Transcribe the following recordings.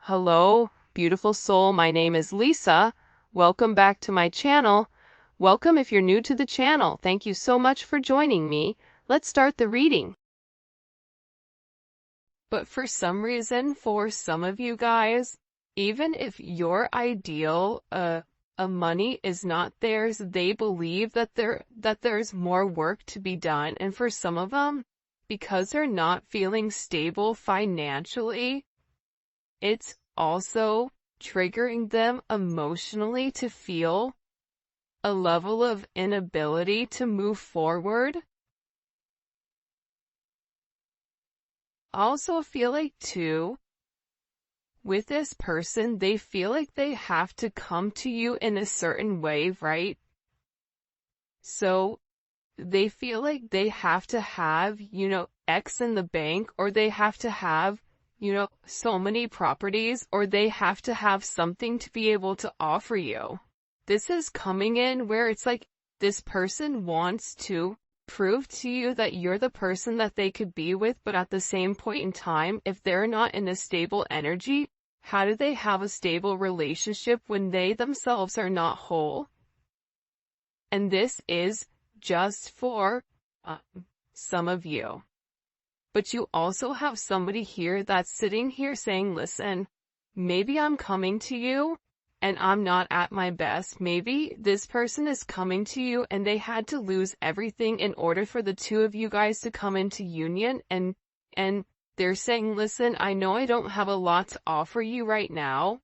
Hello, beautiful soul. My name is Lisa. Welcome back to my channel. Welcome if you're new to the channel. Thank you so much for joining me. Let's start the reading. But for some reason, for some of you guys, even if your ideal money is not theirs, they believe that there's more work to be done. And for some of them, because they're not feeling stable financially, it's also triggering them emotionally to feel a level of inability to move forward. I also feel like too, with this person, they feel like they have to come to you in a certain way, right? So they feel like they have to have, X in the bank, or they have to have, so many properties, or they have to have something to be able to offer you. This is coming in where it's like this person wants to prove to you that you're the person that they could be with, but at the same point in time, if they're not in a stable energy, how do they have a stable relationship when they themselves are not whole? And this is just for some of you. But you also have somebody here that's sitting here saying, listen, maybe I'm coming to you and I'm not at my best. Maybe this person is coming to you and they had to lose everything in order for the two of you guys to come into union. And they're saying, listen, I know I don't have a lot to offer you right now,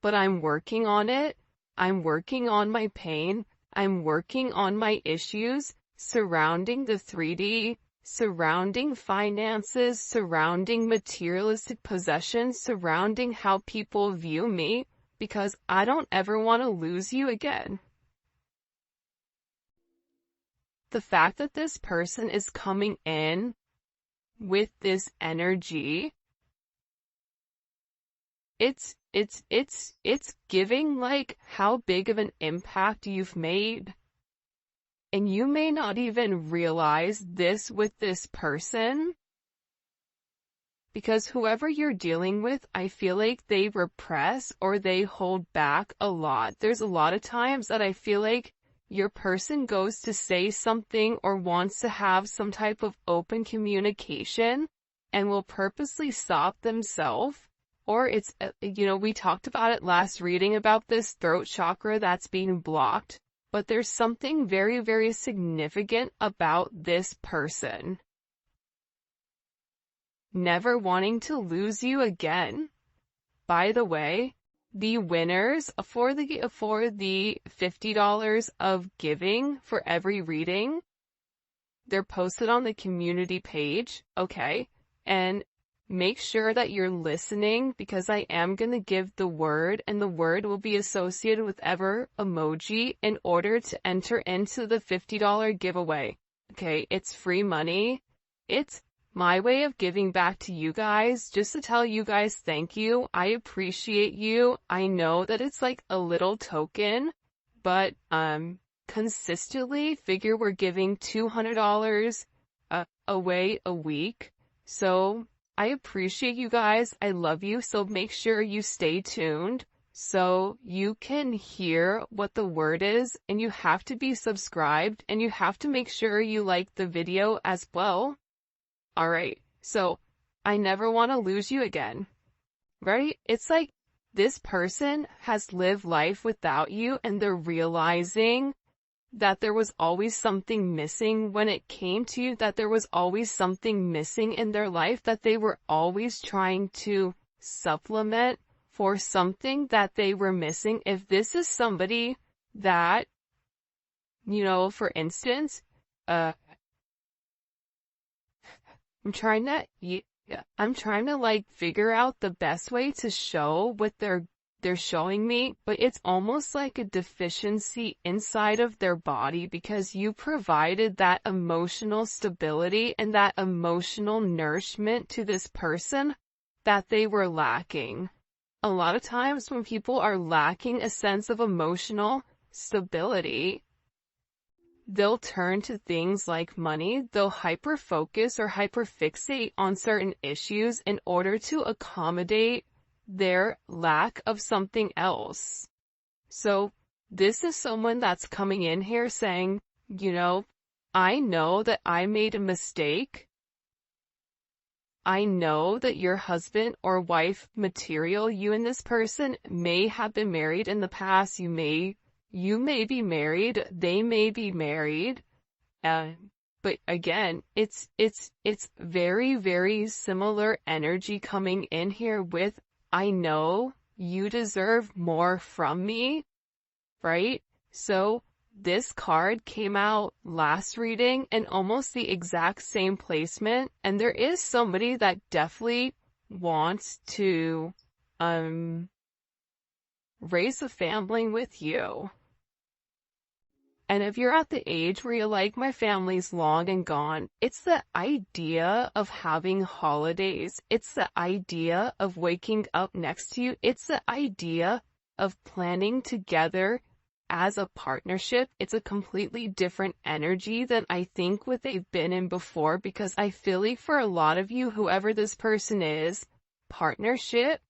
but I'm working on it. I'm working on my pain. I'm working on my issues surrounding the 3D, surrounding finances, surrounding materialistic possessions, surrounding how people view me, because I don't ever want to lose you again. The fact that this person is coming in with this energy, it's giving like how big of an impact you've made. And you may not even realize this with this person, because whoever you're dealing with, I feel like they repress or they hold back a lot. There's a lot of times that I feel like your person goes to say something or wants to have some type of open communication and will purposely stop themselves. Or it's, we talked about it last reading about this throat chakra that's being blocked. But there's something very, very significant about this person never wanting to lose you again. By the way, the winners for the $50 of giving for every reading, they're posted on the community page, okay? And make sure that you're listening, because I am going to give the word, and the word will be associated with ever emoji in order to enter into the $50 giveaway. Okay, it's free money. It's my way of giving back to you guys, just to tell you guys thank you. I appreciate you. I know that it's like a little token, but consistently figure we're giving $200 away a week. So I appreciate you guys. I love you. So make sure you stay tuned so you can hear what the word is, and you have to be subscribed, and you have to make sure you like the video as well. All right. So I never want to lose you again, right? It's like this person has lived life without you, and they're realizing that there was always something missing when it came to you, that there was always something missing in their life, that they were always trying to supplement for something that they were missing. If this is somebody that, for instance, I'm trying to like figure out the best way to show what they're showing me, but it's almost like a deficiency inside of their body, because you provided that emotional stability and that emotional nourishment to this person that they were lacking. A lot of times when people are lacking a sense of emotional stability, they'll turn to things like money. They'll hyper-focus or hyper-fixate on certain issues in order to accommodate their lack of something else. So this is someone that's coming in here saying, I know that I made a mistake. I know that your husband or wife material, you and this person may have been married in the past. You may be married. They may be married. But again, it's very, very similar energy coming in here with, I know you deserve more from me, right? So this card came out last reading and almost the exact same placement. And there is somebody that definitely wants to, raise a family with you. And if you're at the age where you're like, my family's long and gone, it's the idea of having holidays. It's the idea of waking up next to you. It's the idea of planning together as a partnership. It's a completely different energy than I think what they've been in before, because I feel like for a lot of you, whoever this person is, partnership,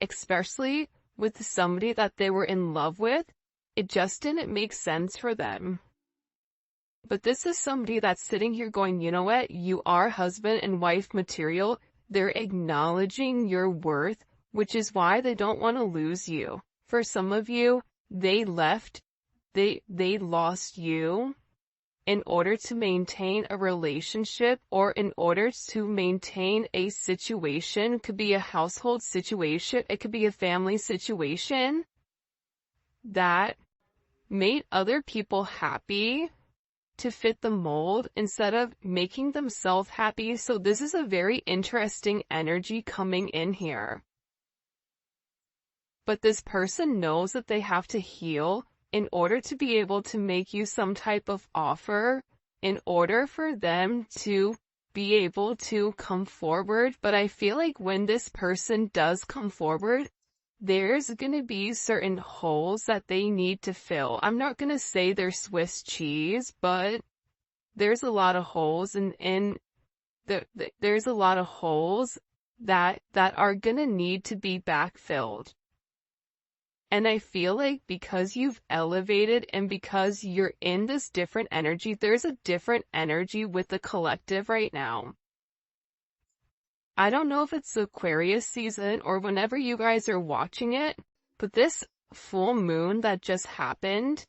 especially with somebody that they were in love with, it just didn't make sense for them. But this is somebody that's sitting here going, you know what? You are husband and wife material. They're acknowledging your worth, which is why they don't want to lose you. For some of you, they left, they lost you in order to maintain a relationship or in order to maintain a situation. It could be a household situation. It could be a family situation that made other people happy to fit the mold instead of making themselves happy. So this is a very interesting energy coming in here. But this person knows that they have to heal in order to be able to make you some type of offer, in order for them to be able to come forward. But I feel like when this person does come forward, there's going to be certain holes that they need to fill. I'm not going to say they're Swiss cheese, but there's a lot of holes there's a lot of holes that are going to need to be backfilled. And I feel like because you've elevated and because you're in this different energy, there's a different energy with the collective right now. I don't know if it's the Aquarius season or whenever you guys are watching it, but this full moon that just happened,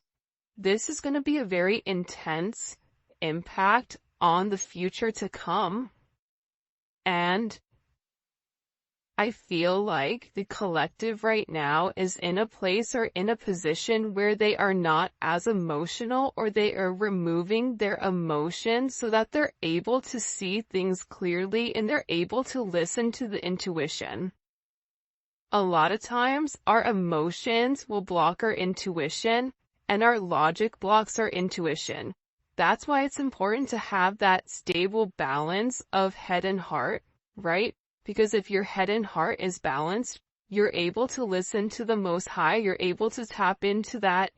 this is going to be a very intense impact on the future to come. And I feel like the collective right now is in a place or in a position where they are not as emotional, or they are removing their emotions so that they're able to see things clearly and they're able to listen to the intuition. A lot of times our emotions will block our intuition and our logic blocks our intuition. That's why it's important to have that stable balance of head and heart, right? Because if your head and heart is balanced, you're able to listen to the Most High. You're able to tap into that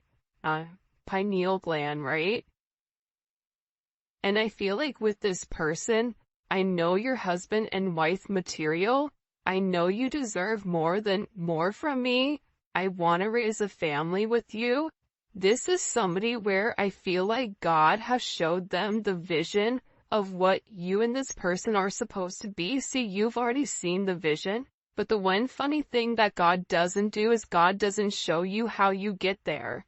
pineal gland, right? And I feel like with this person, I know you're husband and wife material. I know you deserve more from me. I want to raise a family with you. This is somebody where I feel like God has showed them the vision of what you and this person are supposed to be. See, you've already seen the vision, but the one funny thing that God doesn't do is God doesn't show you how you get there.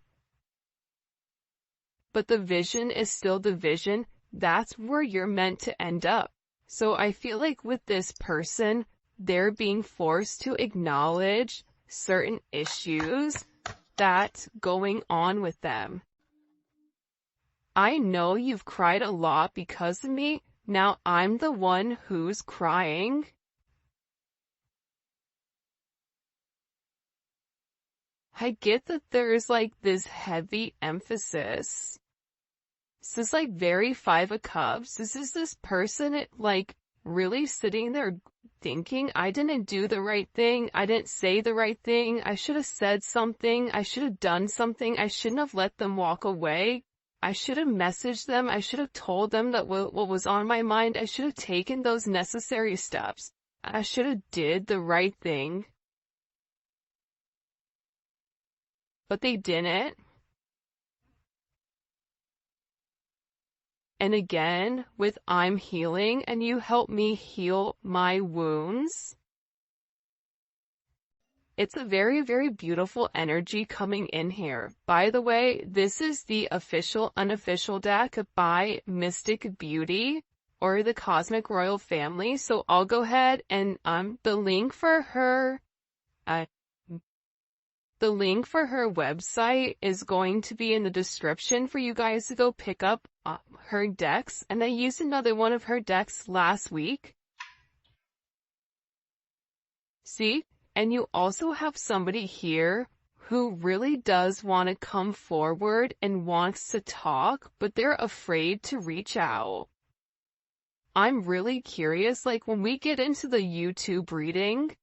But the vision is still the vision. That's where you're meant to end up. So I feel like with this person, they're being forced to acknowledge certain issues that's going on with them. I know you've cried a lot because of me. Now I'm the one who's crying. I get that there's like this heavy emphasis. This is like very Five of Cups. This is this person like really sitting there thinking, I didn't do the right thing. I didn't say the right thing. I should have said something. I should have done something. I shouldn't have let them walk away. I should have messaged them. I should have told them that what was on my mind. I should have taken those necessary steps. I should have did the right thing. but they didn't. And again, with I'm healing and you help me heal my wounds. It's a very, very beautiful energy coming in here. By the way, this is the official unofficial deck by Mystic Beauty or the Cosmic Royal Family. So I'll go ahead and the link for her website is going to be in the description for you guys to go pick up her decks. And I used another one of her decks last week. See? And you also have somebody here who really does want to come forward and wants to talk, but they're afraid to reach out. I'm really curious, like when we get into the YouTube reading,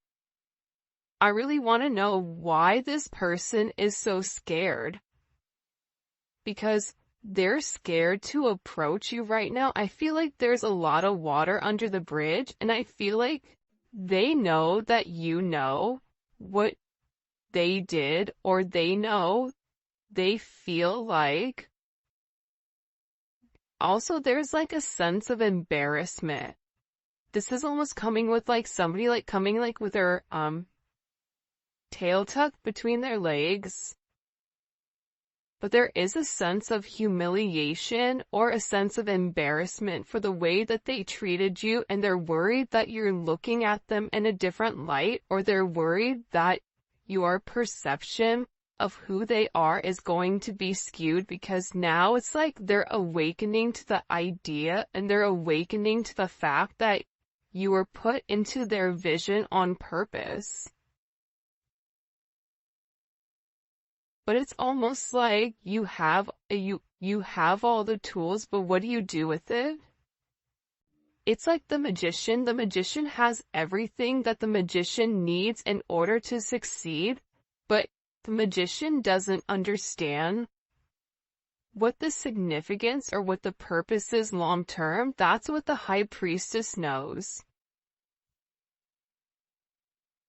I really want to know why this person is so scared. Because they're scared to approach you right now. I feel like there's a lot of water under the bridge, and I feel like they know that you know what they did, or they know, they feel like. Also, there's like a sense of embarrassment. This is almost coming with like somebody like coming like with their tail tucked between their legs. But there is a sense of humiliation or a sense of embarrassment for the way that they treated you, and they're worried that you're looking at them in a different light, or they're worried that your perception of who they are is going to be skewed, because now it's like they're awakening to the idea and they're awakening to the fact that you were put into their vision on purpose. But it's almost like you have all the tools, but what do you do with it? It's like the magician. The magician has everything that the magician needs in order to succeed, but the magician doesn't understand what the significance or what the purpose is long term. That's what the high priestess knows.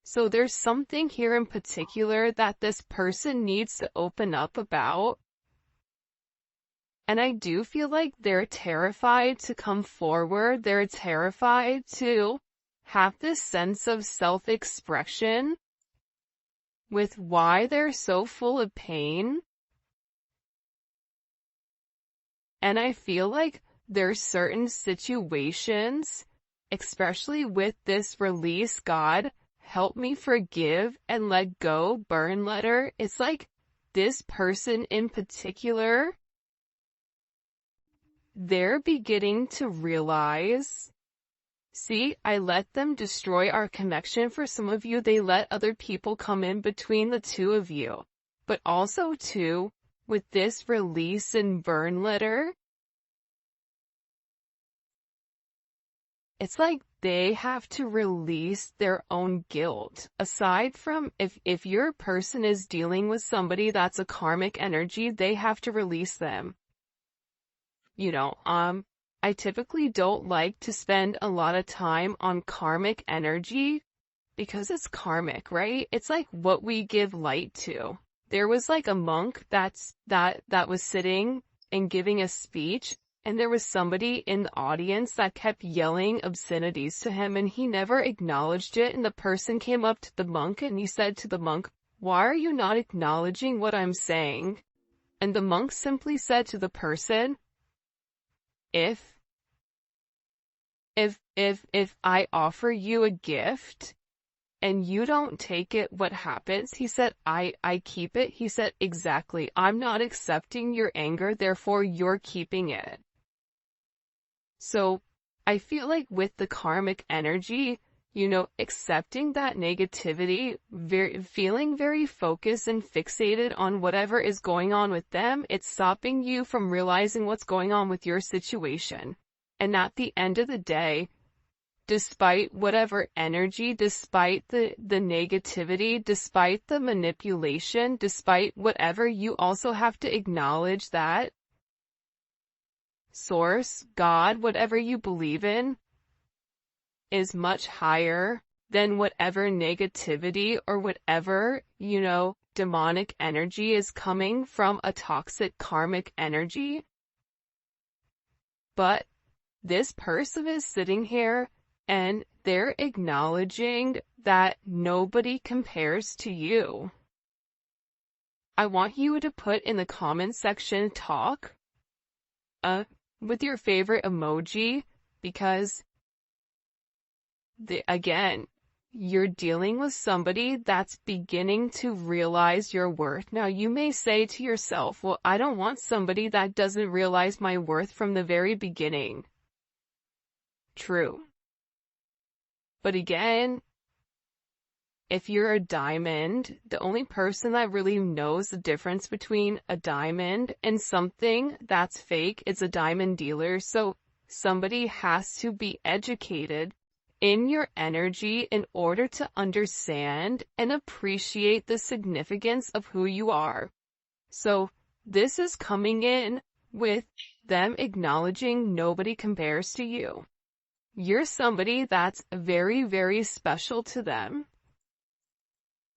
So there's something here in particular that this person needs to open up about. And I do feel like they're terrified to come forward. They're terrified to have this sense of self-expression with why they're so full of pain. And I feel like there's certain situations, especially with this release, God, help me forgive and let go burn letter. It's like this person in particular, they're beginning to realize, see, I let them destroy our connection. For some of you, they let other people come in between the two of you. But also too, with this release and burn letter, it's like they have to release their own guilt. Aside from if your person is dealing with somebody that's a karmic energy, they have to release them. You know, I typically don't like to spend a lot of time on karmic energy because it's karmic, right? It's like what we give light to. There was like a monk that was sitting and giving a speech, and there was somebody in the audience that kept yelling obscenities to him, and he never acknowledged it. And the person came up to the monk and he said to the monk, "Why are you not acknowledging what I'm saying?" And the monk simply said to the person, if I offer you a gift and you don't take it, what happens? He said, I keep it. He said, exactly. I'm not accepting your anger, therefore you're keeping it. So I feel like with the karmic energy, you know, accepting that negativity, feeling very focused and fixated on whatever is going on with them, it's stopping you from realizing what's going on with your situation. And at the end of the day, despite whatever energy, despite the negativity, despite the manipulation, despite whatever, you also have to acknowledge that Source, God, whatever you believe in, is much higher then whatever negativity or whatever, demonic energy is coming from a toxic karmic energy. But this person is sitting here and they're acknowledging that nobody compares to you. I want you to put in the comment section talk with your favorite emoji, because again, you're dealing with somebody that's beginning to realize your worth. Now, you may say to yourself, well, I don't want somebody that doesn't realize my worth from the very beginning. True. But again, if you're a diamond, the only person that really knows the difference between a diamond and something that's fake is a diamond dealer. So somebody has to be educated in your energy in order to understand and appreciate the significance of who you are. So this is coming in with them acknowledging nobody compares to you. You're somebody that's very, very special to them.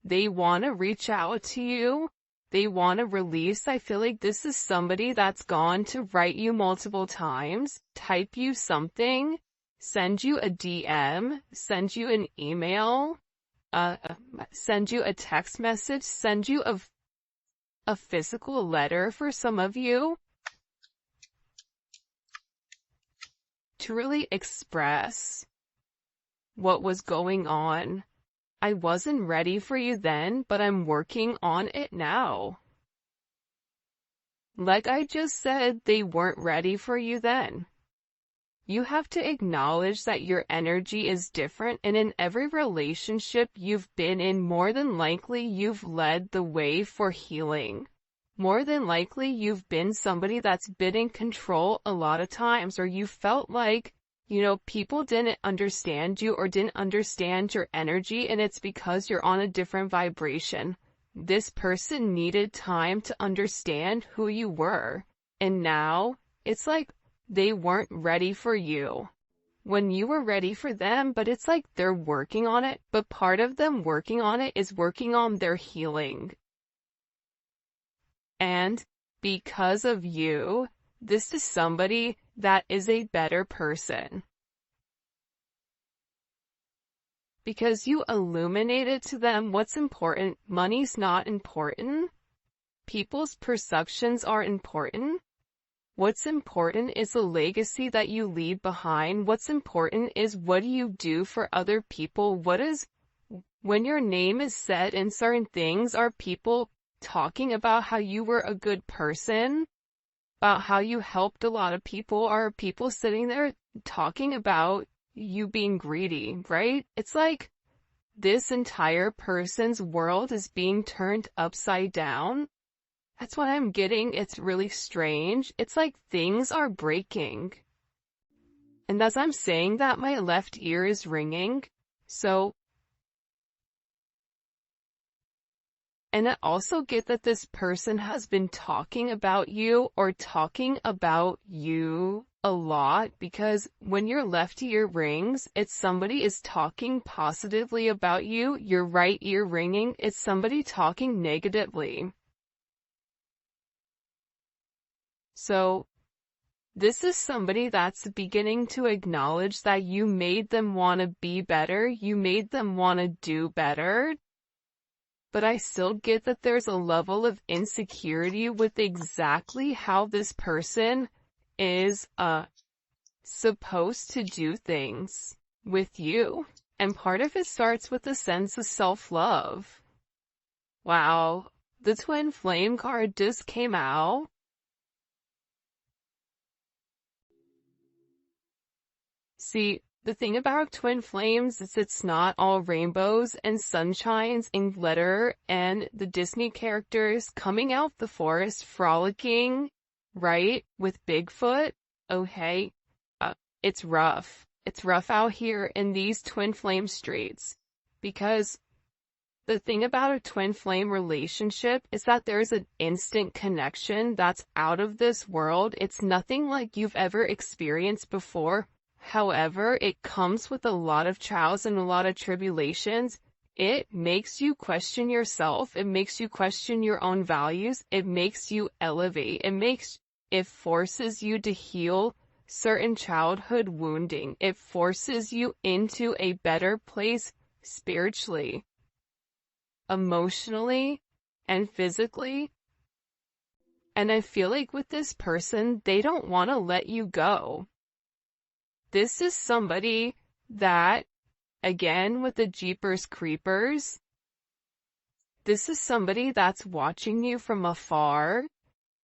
They want to reach out to you. They want to release. I feel like this is somebody that's gone to write you multiple times, type you something, send you a DM, send you an email, send you a text message, send you a physical letter for some of you, to really express what was going on. I wasn't ready for you then, but I'm working on it now. Like I just said, they weren't ready for you then. You have to acknowledge that your energy is different, and in every relationship you've been in, more than likely you've led the way for healing. More than likely you've been somebody that's been in control a lot of times, or you felt like, people didn't understand you or didn't understand your energy, and it's because you're on a different vibration. This person needed time to understand who you were, and now it's like they weren't ready for you when you were ready for them, but it's like they're working on it. But part of them working on it is working on their healing. And because of you, this is somebody that is a better person. Because you illuminated to them what's important. Money's not important. People's perceptions are important. What's important is the legacy that you leave behind. What's important is what do you do for other people? When your name is said in certain things, are people talking about how you were a good person? About how you helped a lot of people? Are people sitting there talking about you being greedy, right? It's like this entire person's world is being turned upside down. That's what I'm getting. It's really strange. It's like things are breaking. And as I'm saying that, my left ear is ringing. And I also get that this person has been talking about you or talking about you a lot, because when your left ear rings, it's somebody is talking positively about you. Your right ear ringing, it's somebody talking negatively. So this is somebody that's beginning to acknowledge that you made them want to be better. You made them want to do better. But I still get that there's a level of insecurity with exactly how this person is supposed to do things with you. And part of it starts with a sense of self-love. Wow, the twin flame card just came out. See, the thing about twin flames is it's not all rainbows and sunshines and glitter and the Disney characters coming out the forest frolicking, right, with Bigfoot. Okay, it's rough. It's rough out here in these twin flame streets, because the thing about a twin flame relationship is that there's an instant connection that's out of this world. It's nothing like you've ever experienced before. However, it comes with a lot of trials and a lot of tribulations. It makes you question yourself. It makes you question your own values. It makes you elevate. It forces you to heal certain childhood wounding. It forces you into a better place spiritually, emotionally, and physically. And I feel like with this person, they don't want to let you go. This is somebody that, again, with the Jeepers Creepers, this is somebody that's watching you from afar.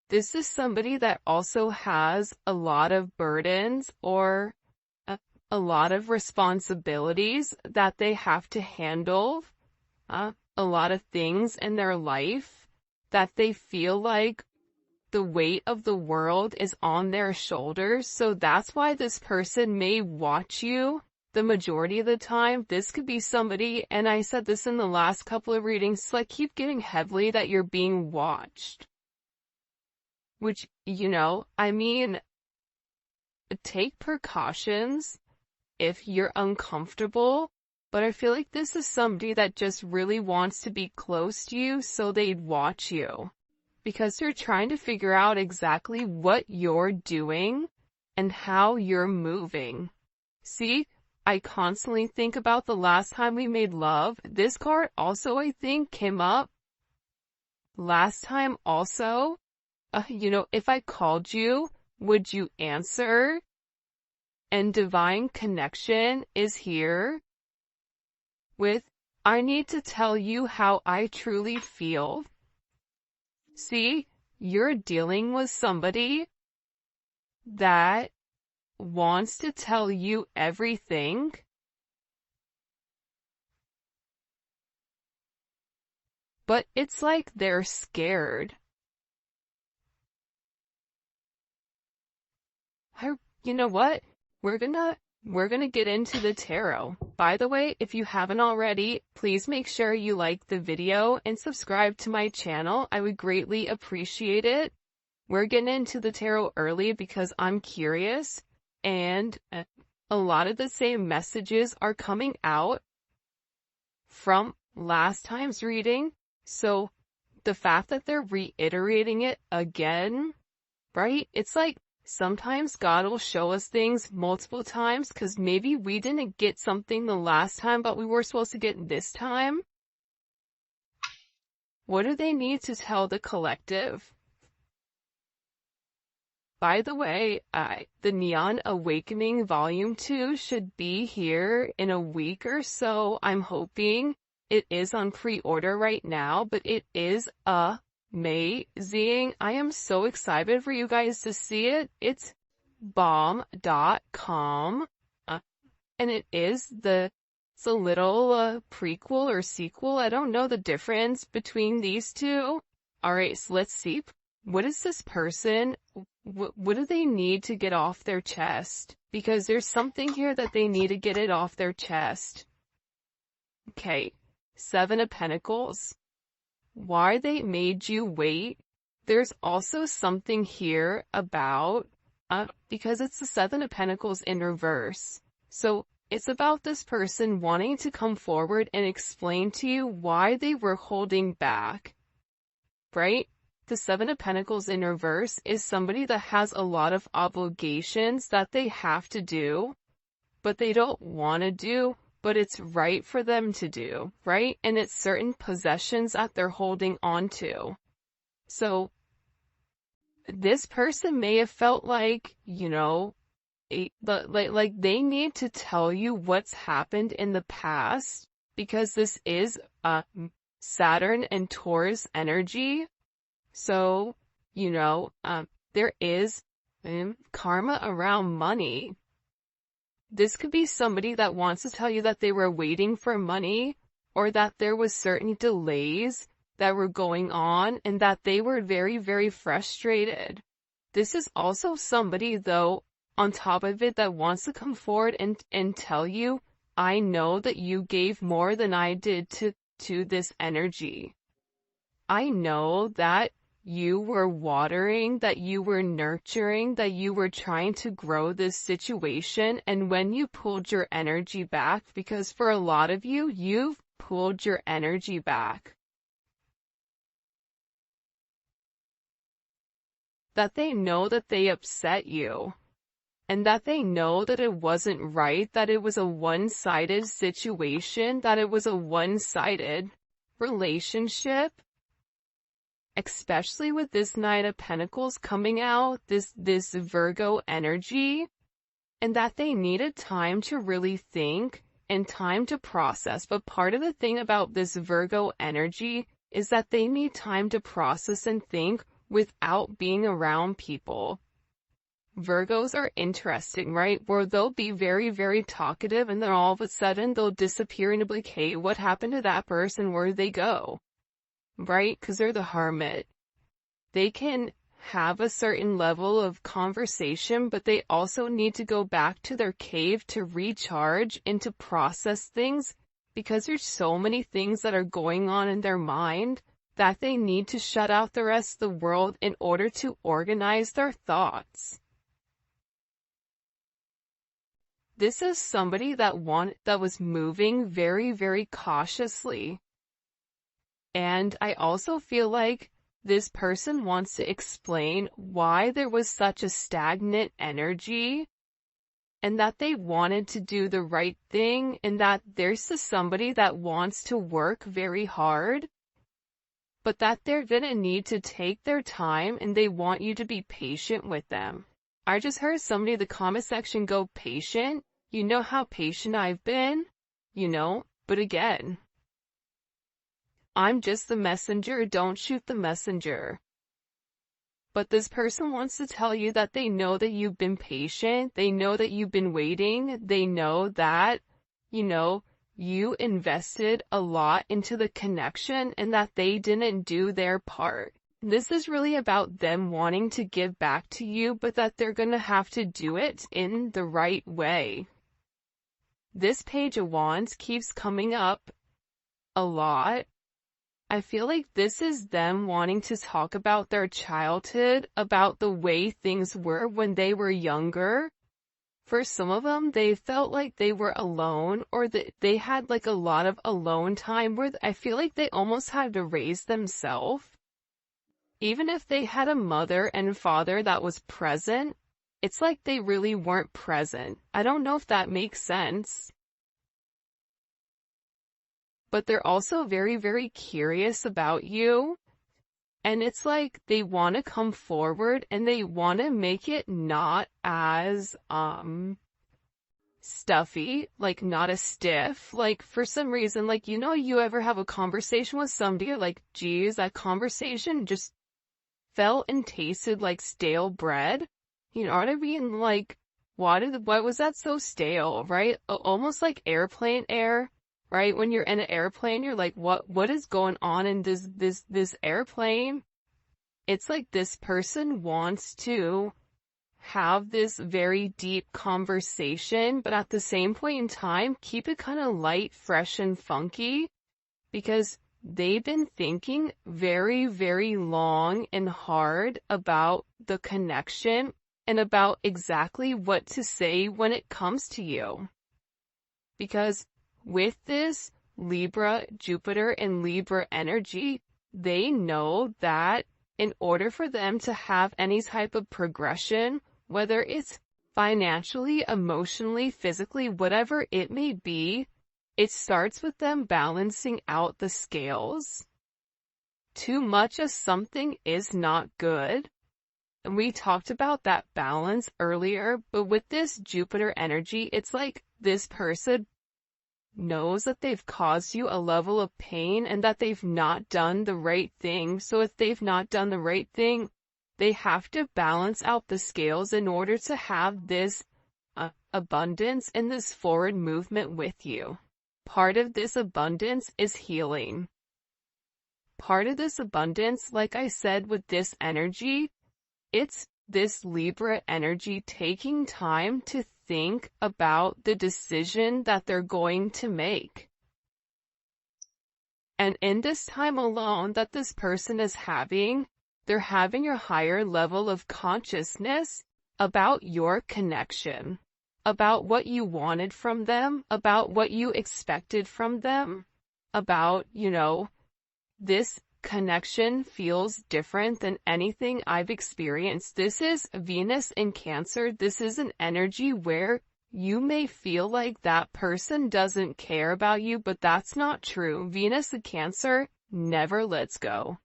This is somebody that also has a lot of burdens or a lot of responsibilities that they have to handle, a lot of things in their life that they feel like the weight of the world is on their shoulders. So that's why this person may watch you the majority of the time. This could be somebody, and I said this in the last couple of readings, like keep getting heavily that you're being watched. Which, I mean, take precautions if you're uncomfortable, but I feel like this is somebody that just really wants to be close to you, so they'd watch you. Because they're trying to figure out exactly what you're doing and how you're moving. See, I constantly think about the last time we made love. This card also, I think, came up last time also. If I called you, would you answer? And divine connection is here with, I need to tell you how I truly feel. See, you're dealing with somebody that wants to tell you everything, but it's like they're scared. You know what? We're gonna get into the tarot. By the way, if you haven't already, please make sure you like the video and subscribe to my channel. I would greatly appreciate it. We're getting into the tarot early because I'm curious, and a lot of the same messages are coming out from last time's reading. So the fact that they're reiterating it again, right? It's like sometimes God will show us things multiple times because maybe we didn't get something the last time, but we were supposed to get this time. What do they need to tell the collective? By the way, the Neon Awakening Volume 2 should be here in a week or so, I'm hoping. It is on pre-order right now, but it is amazing. I am so excited for you guys to see it. It's bomb.com, and it's a little prequel or sequel. I don't know the difference between these two. Alright, so let's see. What is this person? What do they need to get off their chest? Because there's something here that they need to get it off their chest. Okay, 7 of Pentacles. Why they made you wait? There's also something here about, because it's the 7 of Pentacles in reverse. So it's about this person wanting to come forward and explain to you why they were holding back, right? The 7 of Pentacles in reverse is somebody that has a lot of obligations that they have to do, but they don't want to do, but it's right for them to do, right? And it's certain possessions that they're holding on to. So this person may have felt like, like they need to tell you what's happened in the past, because this is Saturn and Taurus energy. So, there is karma around money. This could be somebody that wants to tell you that they were waiting for money, or that there was certain delays that were going on and that they were very, very frustrated. This is also somebody, though, on top of it, that wants to come forward and tell you, I know that you gave more than I did to this energy. I know that you were watering, that you were nurturing, that you were trying to grow this situation, and when you pulled your energy back, because for a lot of you, you've pulled your energy back, that they know that they upset you, and that they know that it wasn't right, that it was a one-sided situation, that it was a one-sided relationship, especially with this Knight of Pentacles coming out, this Virgo energy, and that they needed time to really think and time to process. But part of the thing about this Virgo energy is that they need time to process and think without being around people. Virgos are interesting, right? Where they'll be very, very talkative, and then all of a sudden they'll disappear and be like, hey, what happened to that person? Where'd they go? Right? Because they're the hermit. They can have a certain level of conversation, but they also need to go back to their cave to recharge and to process things, because there's so many things that are going on in their mind that they need to shut out the rest of the world in order to organize their thoughts. This is somebody that was moving very, very cautiously. And I also feel like this person wants to explain why there was such a stagnant energy, and that they wanted to do the right thing, and that there's somebody that wants to work very hard, but that they're gonna need to take their time, and they want you to be patient with them. I just heard somebody in the comment section go, patient? You know how patient I've been? But again, I'm just the messenger, don't shoot the messenger. But this person wants to tell you that they know that you've been patient, they know that you've been waiting, they know that, you invested a lot into the connection and that they didn't do their part. This is really about them wanting to give back to you, but that they're gonna have to do it in the right way. This Page of Wands keeps coming up a lot. I feel like this is them wanting to talk about their childhood, about the way things were when they were younger. For some of them, they felt like they were alone, or that they had like a lot of alone time where I feel like they almost had to raise themselves. Even if they had a mother and father that was present, it's like they really weren't present. I don't know if that makes sense. But they're also very, very curious about you. And it's like they want to come forward and they want to make it not as, stuffy, like not as stiff. Like for some reason, like, you ever have a conversation with somebody, you're like, geez, that conversation just felt and tasted like stale bread. You know what I mean? Like, why was that so stale, right? Almost like airplane air. Right? When you're in an airplane, you're like, what is going on in this airplane? It's like this person wants to have this very deep conversation, but at the same point in time, keep it kind of light, fresh, and funky, because they've been thinking very, very long and hard about the connection and about exactly what to say when it comes to you. Because with this Libra, Jupiter, and Libra energy, they know that in order for them to have any type of progression, whether it's financially, emotionally, physically, whatever it may be, it starts with them balancing out the scales. Too much of something is not good. And we talked about that balance earlier, but with this Jupiter energy, it's like this person knows that they've caused you a level of pain and that they've not done the right thing. So if they've not done the right thing, they have to balance out the scales in order to have this abundance and this forward movement with you. Part of this abundance is healing. Part of this abundance, like I said, with this energy, it's this Libra energy taking time to think about the decision that they're going to make. And in this time alone that this person is having, they're having a higher level of consciousness about your connection, about what you wanted from them, about what you expected from them, about, this connection feels different than anything I've experienced. This is Venus in Cancer. This is an energy where you may feel like that person doesn't care about you, but that's not true. Venus in Cancer never lets go.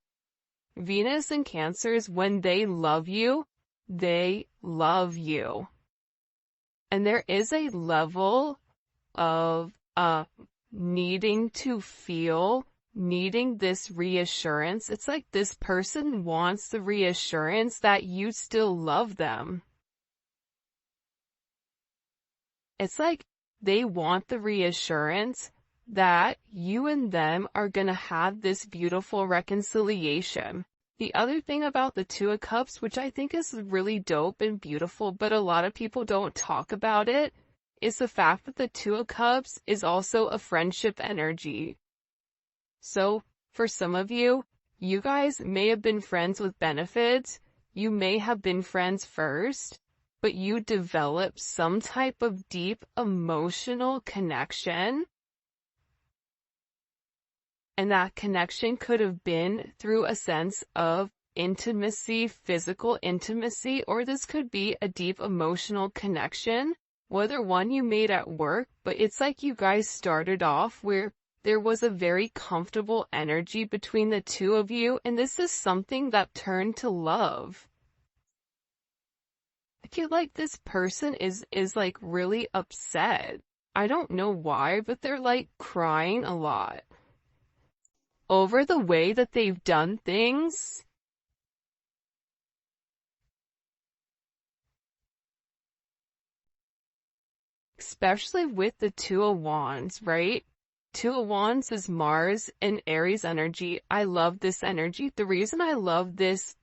Venus in Cancers, when they love you, they love you. And there is a level of needing to feel, needing this reassurance. It's like this person wants the reassurance that you still love them. It's like they want the reassurance that you and them are gonna have this beautiful reconciliation. The other thing about the Two of Cups, which I think is really dope and beautiful, but a lot of people don't talk about it, is the fact that the Two of Cups is also a friendship energy. So, for some of you, you guys may have been friends with benefits, you may have been friends first, but you develop some type of deep emotional connection. And that connection could have been through a sense of intimacy, physical intimacy, or this could be a deep emotional connection, whether one you made at work, but it's like you guys started off where there was a very comfortable energy between the two of you, and this is something that turned to love. I feel like this person is like really upset. I don't know why, but they're like crying a lot over the way that they've done things. Especially with the Two of Wands, right? Two of Wands is Mars and Aries energy. I love this energy. The reason I love this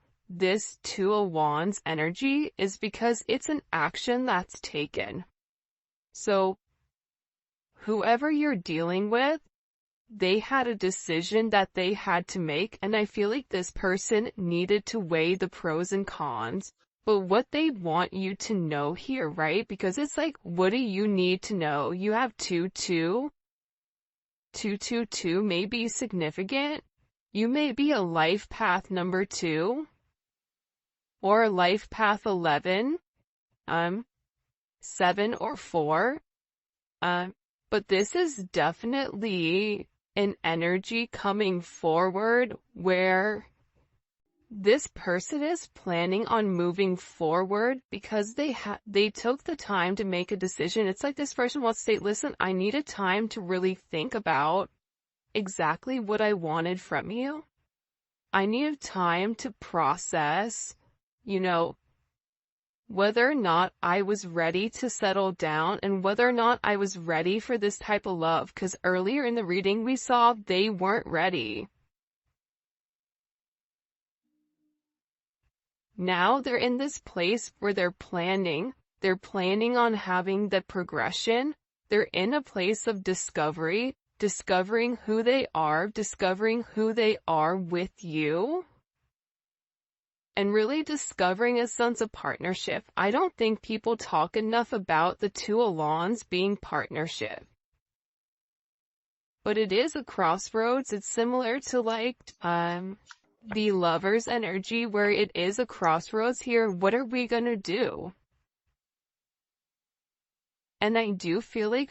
Two of Wands energy is because it's an action that's taken. So, whoever you're dealing with, they had a decision that they had to make, and I feel like this person needed to weigh the pros and cons. But what they want you to know here, right? Because it's like, what do you need to know? You have 2-2. 2-2-2 may be significant. You may be a life path number 2. Or life path 11. 7 or 4. But this is definitely an energy coming forward where this person is planning on moving forward because they took the time to make a decision. It's like this person wants to say, listen, I needed time to really think about exactly what I wanted from you. I needed time to process, whether or not I was ready to settle down and whether or not I was ready for this type of love. Because earlier in the reading we saw they weren't ready. Now they're in this place where they're planning on having the progression. They're in a place of discovery, discovering who they are with you, and really discovering a sense of partnership. I don't think people talk enough about the Two of Wands being partnership. But it is a crossroads. It's similar to the Lover's energy, where it is a crossroads here. What are we gonna do? And I do feel like